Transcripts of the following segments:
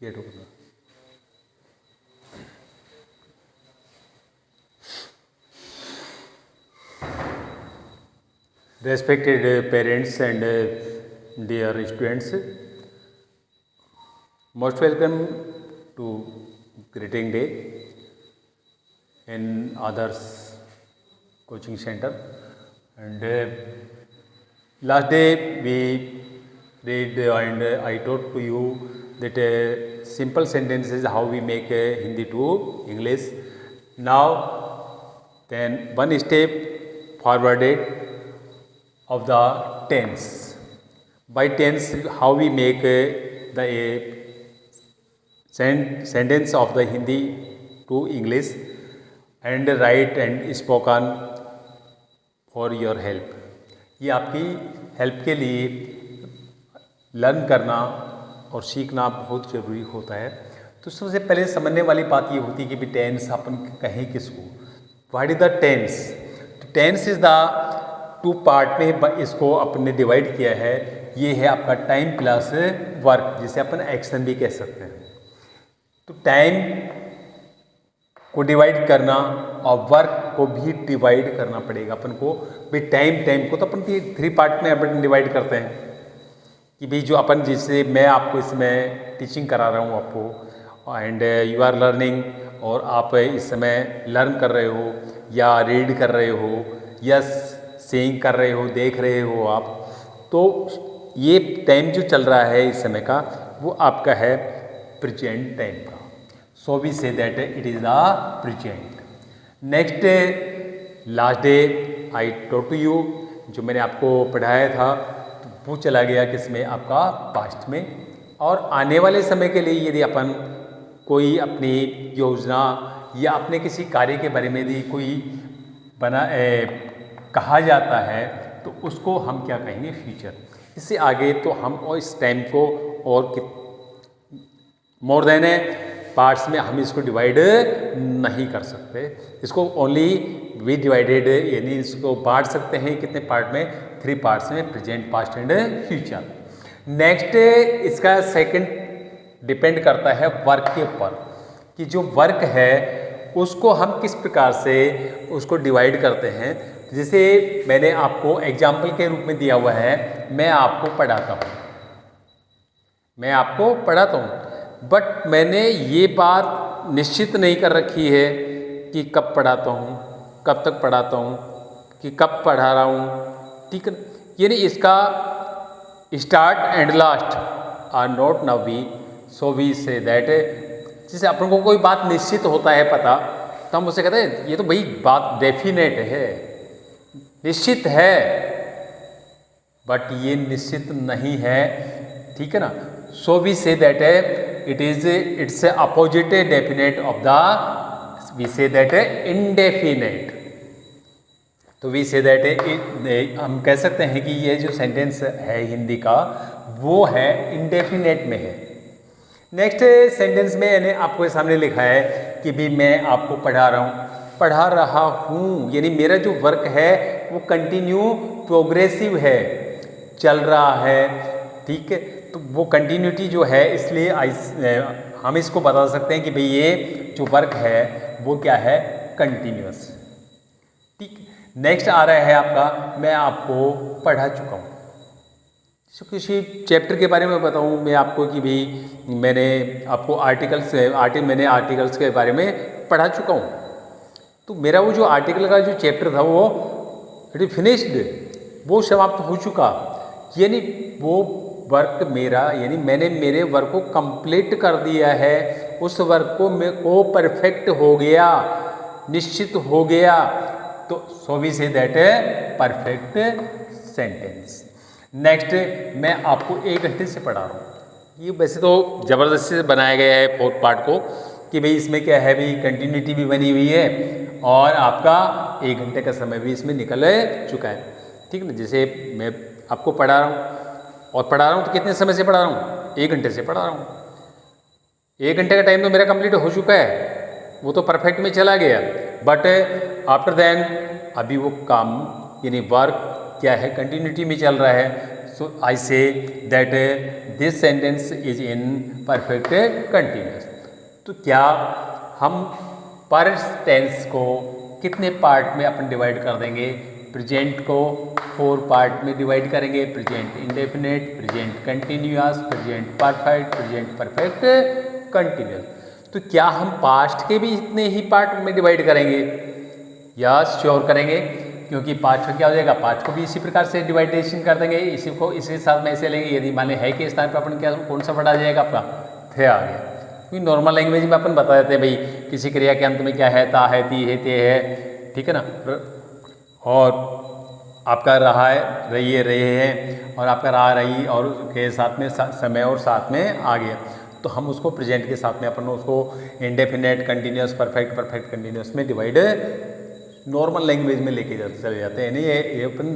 Gate open. Respected parents and dear students, most welcome to greeting day in others coaching center. And last day we read and I taught to you that simple sentences how we make Hindi to English. Now then one step forwarded of the tense. By tense, how we make the sentence of the Hindi to English and write and spoken for your help. ये आपकी help के लिए learn करना और सीखना बहुत ज़रूरी होता है। तो सबसे पहले समझने वाली बात ये होती है कि भी टेंस अपन कहें किसको, what is the tense. Tense is the two part में इसको अपन ने डिवाइड किया है। ये है आपका टाइम प्लस वर्क, जिसे अपन एक्शन भी कह सकते हैं। तो टाइम को डिवाइड करना और वर्क को भी डिवाइड करना पड़ेगा अपन को। भाई टाइम को तो अपन 3 पार्ट में अपन डिवाइड करते हैं कि भाई जो अपन जिससे मैं आपको इसमें टीचिंग करा रहा हूँ आपको, एंड यू आर लर्निंग, और आप इस समय लर्न कर रहे हो या रीड कर रहे हो या सेइंग कर रहे हो, देख रहे हो आप। तो ये टाइम जो चल रहा है इस समय का वो आपका है प्रेजेंट टाइम का। So we say that it is the present. Next last day I taught to you, जो मैंने आपको पढ़ाया था तो वो चला गया किसमें, आपका पास्ट में। और आने वाले समय के लिए यदि अपन कोई अपनी योजना या अपने किसी कार्य के बारे में यदि कोई कहा जाता है तो उसको हम क्या कहेंगे, फ्यूचर। इससे आगे तो हम और इस टाइम को और मोर देन पार्ट्स में हम इसको डिवाइड नहीं कर सकते। इसको ओनली वी डिवाइडेड, यानी इसको बांट सकते हैं कितने पार्ट में, 3 पार्ट्स में, present, past and future. Next इसका सेकंड डिपेंड करता है वर्क के ऊपर, कि जो वर्क है उसको हम किस प्रकार से उसको डिवाइड करते हैं। जैसे मैंने आपको एग्जाम्पल के रूप में दिया हुआ है, मैं आपको पढ़ाता हूँ, बट मैंने ये बात निश्चित नहीं कर रखी है कि कब पढ़ाता हूँ, कब तक पढ़ाता हूँ, कि कब पढ़ा रहा हूँ, ठीक है। यानी इसका start and last are not now we, so we say that. जैसे अपन को कोई बात निश्चित होता है पता, तो हम उसे कहते हैं ये तो भाई बात डेफिनेट है, निश्चित है, बट ये निश्चित नहीं है, ठीक है ना। So we say that it's opposite definite of the, we say that indefinite. तो वी से दैट हम कह सकते हैं कि ये जो सेंटेंस है हिंदी का वो है इनडेफिनेट में है। नेक्स्ट सेंटेंस में मैंने आपको सामने लिखा है कि भी मैं आपको पढ़ा रहा हूँ, यानी मेरा जो वर्क है वो कंटिन्यू प्रोग्रेसिव है, चल रहा है, ठीक है। तो वो कंटिन्यूटी जो है, इसलिए हम इसको बता सकते हैं कि भाई ये जो वर्क है वो क्या है, कंटिन्यूअस, ठीक। नेक्स्ट आ रहा है आपका मैं आपको पढ़ा चुका हूँ। किसी चैप्टर के बारे में बताऊँ मैं आपको कि भाई मैंने आपको मैंने आर्टिकल्स के बारे में पढ़ा चुका हूँ। तो मेरा वो जो आर्टिकल का जो चैप्टर था वो इट इज फिनिश्ड, वो समाप्त हो चुका, यानी वो वर्क मेरा, यानी मैंने मेरे वर्क को कंप्लीट कर दिया है, उस वर्क को परफेक्ट हो गया, निश्चित हो गया। तो so we say that perfect sentence. Next मैं आपको 1 घंटे से पढ़ा रहा हूँ। ये वैसे तो ज़बरदस्ती से बनाया गया है 4th पार्ट को, कि भाई इसमें क्या है, भाई कंटिन्यूटी भी बनी हुई है और आपका 1 घंटे का समय भी इसमें निकल चुका है, ठीक है ना। जैसे मैं आपको पढ़ा रहा हूँ और पढ़ा रहा हूँ तो कितने समय से पढ़ा रहा हूँ, 1 घंटे से पढ़ा रहा हूँ। 1 घंटे का टाइम तो मेरा कंप्लीट हो चुका है, वो तो परफेक्ट में चला गया। बट आफ्टर देन अभी वो काम यानी वर्क क्या है, कंटिन्यूटी में चल रहा है। So I say that this sentence is in perfect continuous. तो क्या हम पर टेंस को कितने पार्ट में अपन डिवाइड कर देंगे? प्रेजेंट को 4 पार्ट में डिवाइड करेंगे, present indefinite, present continuous, present perfect, present perfect continuous. तो क्या हम पास्ट के भी इतने ही पार्ट में डिवाइड करेंगे? यस, श्योर करेंगे, क्योंकि पास्ट का क्या हो जाएगा, पास्ट को भी इसी प्रकार से डिवाइडेशन कर देंगे, इसी को इसी साथ में ऐसे लेंगे। यदि मान है के स्थान पर अपन क्या कौन सा वर्ड आ जाएगा आपका? थे आ गया। क्योंकि नॉर्मल लैंग्वेज में अपन बता देते हैं भाई किसी क्रिया के अंत में क्या है, ता है, ती है, ते है, ठीक है ना। और आपका रहा है, रही है, रहे हैं, और आपका रहा, रही और के साथ में समय और साथ में आ गया, तो हम उसको प्रेजेंट के साथ में अपन उसको indefinite, continuous, perfect, perfect continuous में डिवाइड नॉर्मल लैंग्वेज में लेके चले जाते हैं। नहीं, ये अपन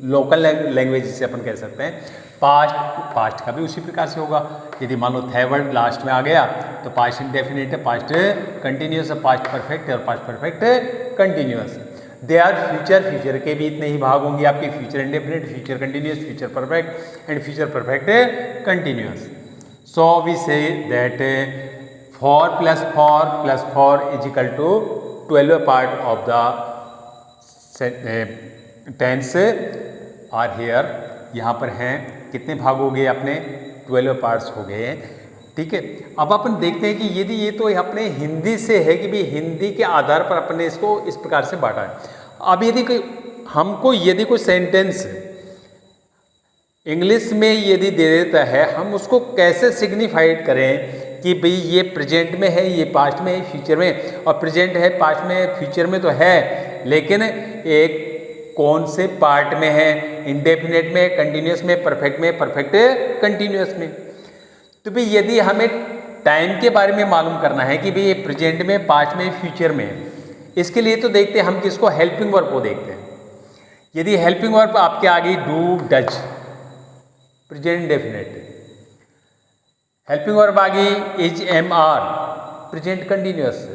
लोकल लैंग्वेज से अपन कह सकते हैं। पास्ट का भी उसी प्रकार से होगा। यदि मान लो थे वर्ड लास्ट में आ गया तो पास्ट इंडेफिनिट है, पास्ट कंटिन्यूअस है, पास्ट परफेक्ट है और past perfect continuous. They are future के भी इतने ही भाग होंगे आपके, future indefinite, future continuous, future perfect and future perfect continuous. So we say that 4 + 4 + 4 is equal to 12 part of the tense are here. यहाँ पर हैं कितने भाग हो गए अपने? 12 पार्ट्स हो गए हैं, ठीक है। अब अपन देखते हैं कि यदि ये तो अपने हिंदी से है कि भाई हिंदी के आधार पर अपन ने इसको इस प्रकार से बांटा है। अब यदि कोई सेंटेंस इंग्लिश में यदि दे देता है, हम उसको कैसे सिग्निफाइड करें कि भाई ये प्रेजेंट में है, ये पास्ट में है, फ्यूचर में, और प्रेजेंट है, पास्ट में, फ्यूचर में तो है, लेकिन एक कौन से पार्ट में है? इंडेफिनेट में, कंटिन्यूअस में, परफेक्ट में, परफेक्ट कंटिन्यूअस में। तो भाई यदि हमें टाइम के बारे में मालूम करना है कि भाई ये प्रेजेंट में, पास्ट में, फ्यूचर में, इसके लिए तो देखते हैं हम किसको? हेल्पिंग वर्ब को देखते हैं। यदि हेल्पिंग वर्ब आपके आ गई do, does, present indefinite. Helping verb आ गई is, am, are, present continuous,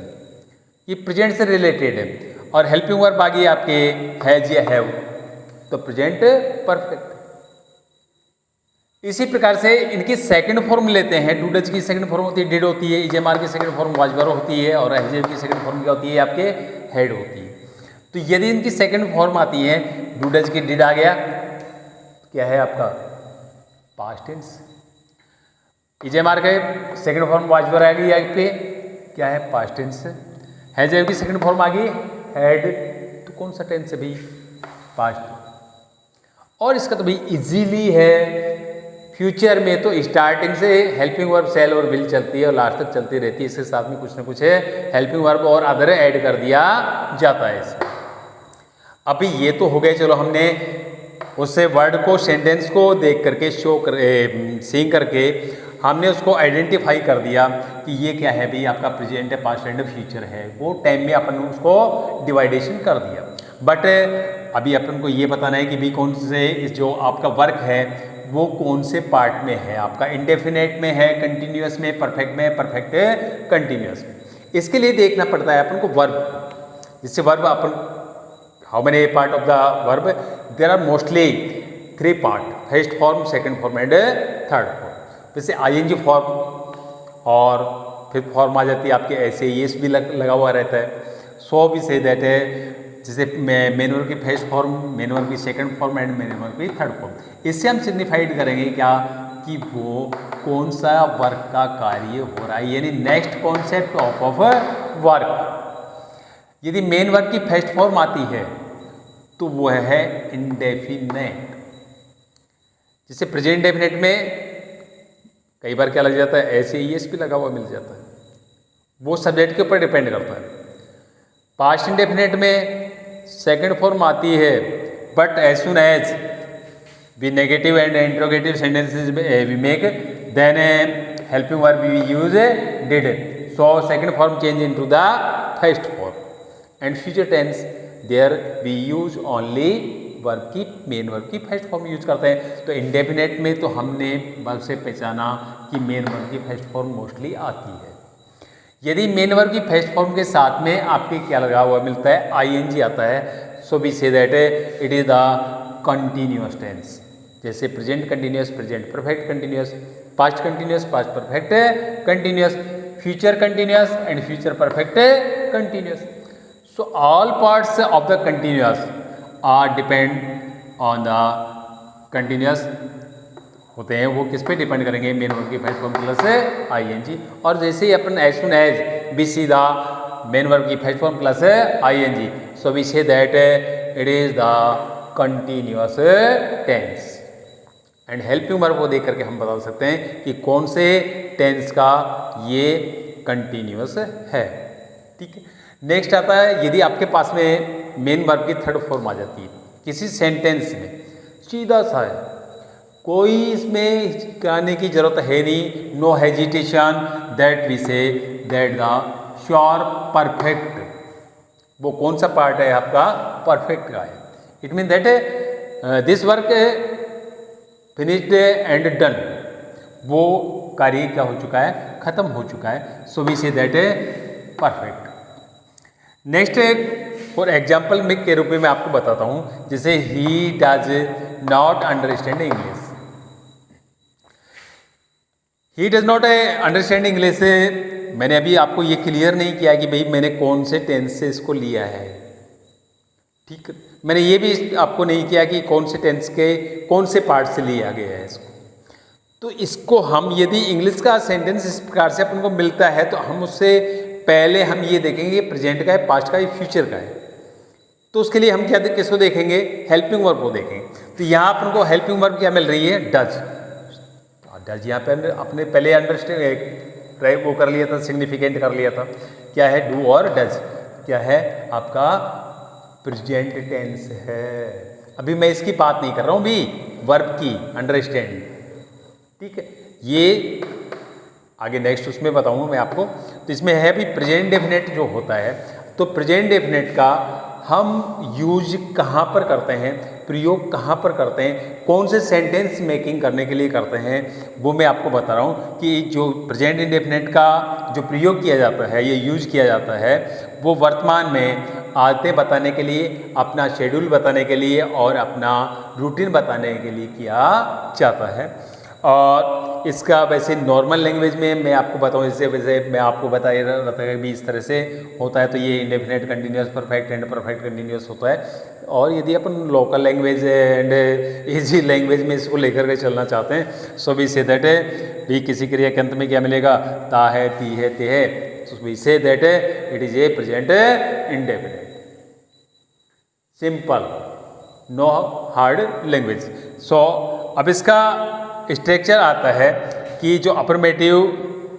ये प्रेजेंट से रिलेटेड है। और हेल्पिंग वर्ब आ गई आपके हैज या हैव, तो प्रेजेंट परफेक्ट। इसी प्रकार से इनकी सेकंड फॉर्म लेते हैं। डू डज की सेकंड फॉर्म होती है डिड होती है, इज, एम, आर की सेकंड फॉर्म वाज वर होती है, और हैज की सेकंड फॉर्म क्या होती है आपके? हैड होती है। तो यदि इनकी सेकंड फॉर्म आती है, डू डज की डिड आ गया, क्या है आपका? Past tense. Is, am, are के सेकंड फॉर्म वाज वर आ गई यहाँ पे, क्या है? Past tense. हैज की सेकंड फॉर्म आ गई हैड, तो कौन सा टेंस है भाई? पास्ट। और इसका तो भाई इजीली है। फ्यूचर में तो स्टार्टिंग से हेल्पिंग वर्ब सेल और विल चलती है और लास्ट तक चलती रहती है, इसके साथ में कुछ ना कुछ है हेल्पिंग वर्ब और अदर ऐड कर दिया जाता है इसमें। अभी ये तो हो गए, चलो हमने उससे वर्ड को, सेंटेंस को देख करके सींग करके हमने उसको आइडेंटिफाई कर दिया कि ये क्या है भाई आपका प्रेजेंट है, पास्ट एंड फ्यूचर है। वो टाइम में अपन उसको डिवाइडेशन कर दिया। बट अभी अपन को ये बताना है कि भाई कौन से जो आपका वर्क है वो कौन से पार्ट में है, आपका इंडेफिनेट में है, कंटिन्यूअस में, परफेक्ट में, परफेक्ट कंटिन्यूअस में। इसके लिए देखना पड़ता है अपन को वर्ब, जिससे वर्ब अपन how many part of the verb? There are mostly 3 part, first form, second form and third form. जैसे आईएनजी फॉर्म और फिफ्थ फॉर्म आ जाती है आपके, ऐसे येस भी लगा हुआ रहता है। सो भी से दैट है, जैसे मेन वर्ब की फर्स्ट फॉर्म, मेन वर्ब की second form and main verb की थर्ड फॉर्म। इससे हम सिग्निफाइड करेंगे क्या कि वो कौन सा वर्क का कार्य हो रहा है, यानी नेक्स्ट कॉन्सेप्ट ऑफ वर्क। यदि मेन वर्ब की फर्स्ट फॉर्म आती है तो वो है इंडेफिनेट। जैसे प्रेजेंट इंडेफिनेट में कई बार क्या लग जाता है, ऐसे ईएस भी लगा हुआ मिल जाता है, वो सब्जेक्ट के ऊपर डिपेंड करता है। पास्ट इंडेफिनेट में सेकंड फॉर्म आती है, but as soon as we negative and interrogative sentences we make, then helping verb we use did, so second form change into the first form. And future tense there we use only verb की, main verb की first form use करते हैं। तो indefinite में तो हमने verb से पहचाना कि मेन वर्ब की फर्स्ट फॉर्म मोस्टली आती है। यदि मेन वर्ब की फर्स्ट फॉर्म के साथ में आपके क्या लगा हुआ मिलता है, आईएनजी आता है, so we say that it is the continuous tense. जैसे present continuous, present perfect continuous, past continuous, past perfect continuous, future continuous and future perfect continuous. So all parts of the continuous are depend on the continuous होते हैं. वो किस पे depend करेंगे? Main verb की first form plus ing. और जैसे ही अपन as soon as we see the main verb की first form plus ing, so we say that it is the continuous tense. And helping verb को देख करके हम बता सकते हैं कि कौन से टेंस का ये कंटिन्यूअस है. ठीक है. नेक्स्ट आता है, यदि आपके पास में मेन वर्ब की थर्ड फॉर्म आ जाती है किसी सेंटेंस में, सीधा सा है, कोई इसमें हिचकाने की जरूरत है नहीं, no hesitation, that we say that the sure perfect. वो कौन सा पार्ट है आपका? परफेक्ट का है. It mean that this work finished and done. वो कार्य क्या हो चुका है? खत्म हो चुका है. So we say that perfect. Next for example में के रूप में मैं आपको बताता हूँ, जैसे he does not understand English. He does not understand English. मैंने अभी आपको ये क्लियर नहीं किया कि भाई मैंने कौन से टेंस से इसको लिया है. ठीक, मैंने ये भी आपको नहीं किया कि कौन से टेंस के कौन से पार्ट से लिया गया है इसको. तो इसको हम यदि इंग्लिश का सेंटेंस इस प्रकार से अपन को मिलता है तो हम उससे पहले हम ये देखेंगे प्रेजेंट का है, पास्ट का है, फ्यूचर का है. तो उसके लिए हम क्या किसको देखेंगे? हेल्पिंग वर्ब को देखेंगे. तो यहाँ अपन को हेल्पिंग वर्ब क्या मिल रही है? डज. डज यहाँ पे अपने पहले अंडरस्टैंड वो कर लिया था, सिग्निफिकेंट कर लिया था. क्या है? डू और डज क्या है? आपका प्रेजेंट टेंस है. अभी मैं इसकी बात नहीं कर रहा हूँ भी वर्ब की, अंडरस्टैंड. ठीक है. ये आगे नेक्स्ट उसमें बताऊंगा मैं आपको. तो इसमें है भी प्रेजेंट डेफिनेट जो होता है, तो प्रेजेंट डेफिनेट का हम यूज कहाँ पर करते हैं, प्रयोग कहाँ पर करते हैं, कौन से सेंटेंस मेकिंग करने के लिए करते हैं, वो मैं आपको बता रहा हूँ कि जो प्रेजेंट इंडेफिनेट का जो प्रयोग किया जाता है, ये यूज किया जाता है, वो वर्तमान में आदतें बताने के लिए, अपना शेड्यूल बताने के लिए और अपना रूटीन बताने के लिए किया जाता है. और इसका वैसे नॉर्मल लैंग्वेज में मैं आपको बताऊँ, इससे वैसे मैं आपको बता रहा था कि इस तरह से होता है. तो ये indefinite continuous, perfect and perfect continuous होता है. और यदि अपन local language and easy language में इसको लेकर के चलना चाहते हैं, सो वी से दैट भी किसी क्रिया के अंत में क्या मिलेगा? ता है, ती है, ते है. So we say that it is a present indefinite. Simple, no hard language. So अब इसका स्ट्रक्चर आता है कि जो अफर्मेटिव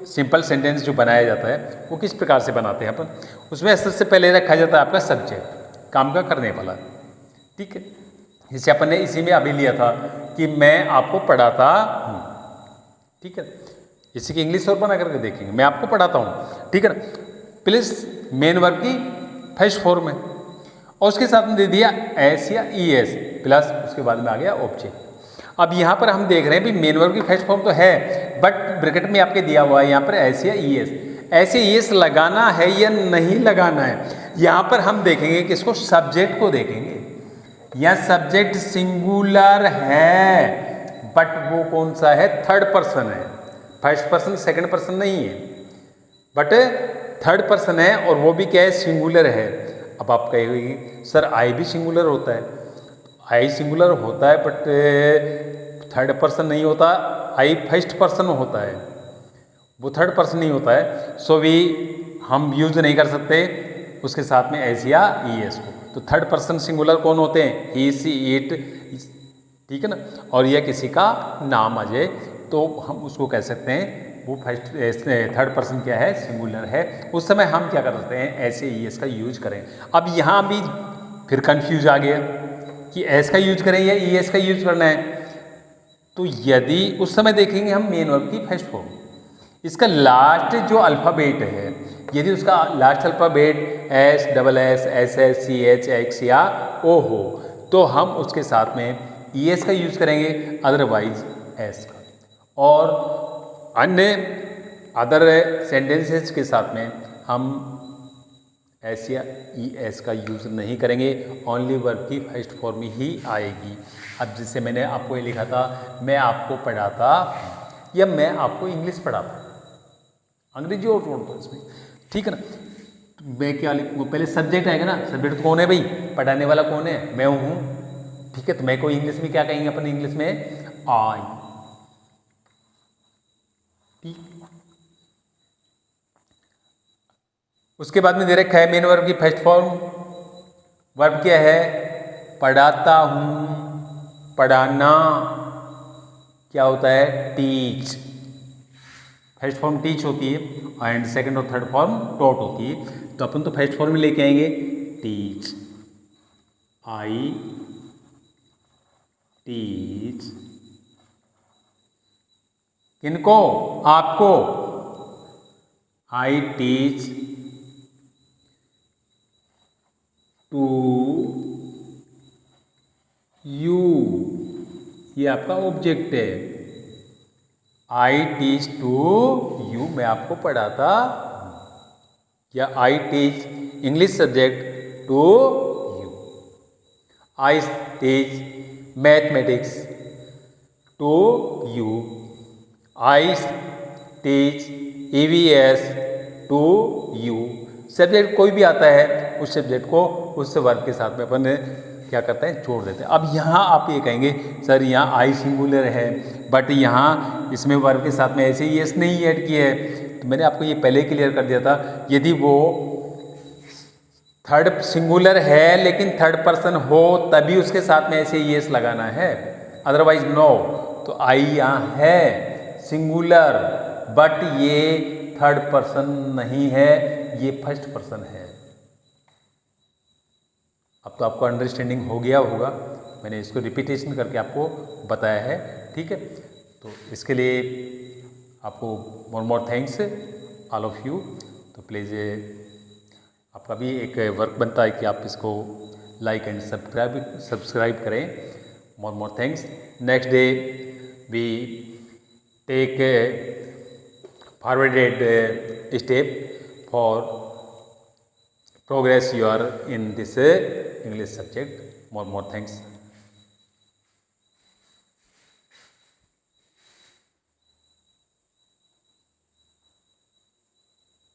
सिंपल सेंटेंस जो बनाया जाता है वो किस प्रकार से बनाते हैं अपन. उसमें सबसे पहले रखा जाता है आपका सब्जेक्ट, काम का करने वाला. ठीक है. जैसे अपन ने इसी में अभी लिया था कि मैं आपको पढ़ाता हूँ. ठीक है. इसी की इंग्लिश और बना करके देखेंगे. मैं आपको पढ़ाता हूँ. ठीक है. प्लीज मेन वर्ब की फर्स्ट फॉर्म में, और उसके साथ में दे दिया एस या ई एस प्लस, उसके बाद में आ गया ऑब्जेक्ट. अब यहाँ पर हम देख रहे हैं भी मेन वर्ब की फर्स्ट फॉर्म तो है, बट ब्रैकेट में आपके दिया हुआ है यहाँ पर एस या ई एस. ऐसे ई एस लगाना है या नहीं लगाना है, यहाँ पर हम देखेंगे कि इसको सब्जेक्ट को देखेंगे. यहाँ सब्जेक्ट सिंगुलर है, बट वो कौन सा है? थर्ड पर्सन है. फर्स्ट पर्सन सेकंड पर्सन नहीं है, बट थर्ड पर्सन है. और वो भी क्या है? सिंगुलर है. अब आप कहेंगे सर आई भी सिंगुलर होता है. आई सिंगुलर होता है बट थर्ड पर्सन नहीं होता. आई फर्स्ट पर्सन होता है, वो थर्ड पर्सन नहीं होता है. सो भी हम यूज नहीं कर सकते उसके साथ में एस या ई एस को. तो थर्ड पर्सन सिंगुलर कौन होते हैं? ही, सी, इट. ठीक है ना. और यह किसी का नाम आ जाए तो हम उसको कह सकते हैं वो फर्स्ट थर्ड पर्सन क्या है? सिंगुलर है. उस समय हम क्या कर सकते हैं? एस या ई एस का यूज करें. अब यहाँ भी फिर कंफ्यूज आ गया कि एस का यूज करें या ई एस का यूज करना है. तो यदि उस समय देखेंगे हम मेन वर्ब की फर्स्ट फॉर्म, इसका लास्ट जो अल्फ़ाबेट है, यदि उसका last alphabet S, double S, S S, C H, X या ओ हो, तो हम उसके साथ में ई एस का यूज करेंगे, अदरवाइज एस का. और अन्य अदर सेंटेंसेस के साथ में हम एस या ई एस का यूज़ नहीं करेंगे, ओनली वर्ब की फर्स्ट फॉर्म ही आएगी। अब जैसे मैंने आपको ये लिखा था, मैं आपको पढ़ाता या मैं आपको इंग्लिश पढ़ाता, अंग्रेजी और जोड़ दो इसमें, ठीक है ना। तो मैं क्या लिखूँगा, पहले सब्जेक्ट आएगा ना, सब्जेक्ट कौन है भाई, पढ़ाने वाला कौन है, मैं हूँ, ठीक है। तो मैं को इंग्लिश में क्या कहेंगे अपन, इंग्लिश में आई, ठीक। उसके बाद में दे रखा है मेन वर्ब की फर्स्ट फॉर्म, वर्ब क्या है, पढ़ाता हूँ, पढ़ाना क्या होता है, टीच, फर्स्ट फॉर्म टीच होती है एंड सेकंड और थर्ड फॉर्म टॉट होती है। तो अपन तो फर्स्ट फॉर्म में लेके आएंगे टीच, आई टीच, किनको, आपको, आई टीच टू यू, ये आपका ऑब्जेक्ट है, आई टीच टू यू, मैं आपको पढ़ाता, या I teach English subject to you, I teach mathematics to you, I teach EVS to you. Subject कोई भी आता है, उस सब्जेक्ट को उस वर्ब के साथ में अपन क्या करते हैं, जोड़ देते हैं। अब यहाँ आप ये कहेंगे सर यहाँ आई सिंगुलर है, बट यहाँ इसमें वर्ब के साथ में ऐसे ही एस नहीं ऐड किया है। तो मैंने आपको ये पहले क्लियर कर दिया था, यदि वो थर्ड सिंगुलर है लेकिन थर्ड पर्सन हो तभी उसके साथ में ऐसे यस लगाना है, अदरवाइज नो। तो आई यहाँ है सिंगुलर, बट ये थर्ड पर्सन नहीं है, ये फर्स्ट पर्सन है। अब तो आपको अंडरस्टैंडिंग हो गया होगा, मैंने इसको रिपीटेशन करके आपको बताया है, ठीक है। तो इसके लिए आपको मोर थैंक्स ऑल ऑफ यू। तो प्लीज़ आपका भी एक वर्क बनता है कि आप इसको लाइक एंड सब्सक्राइब करें। More thanks. Next day we take forwarded step for progress you are in this English subject. More thanks.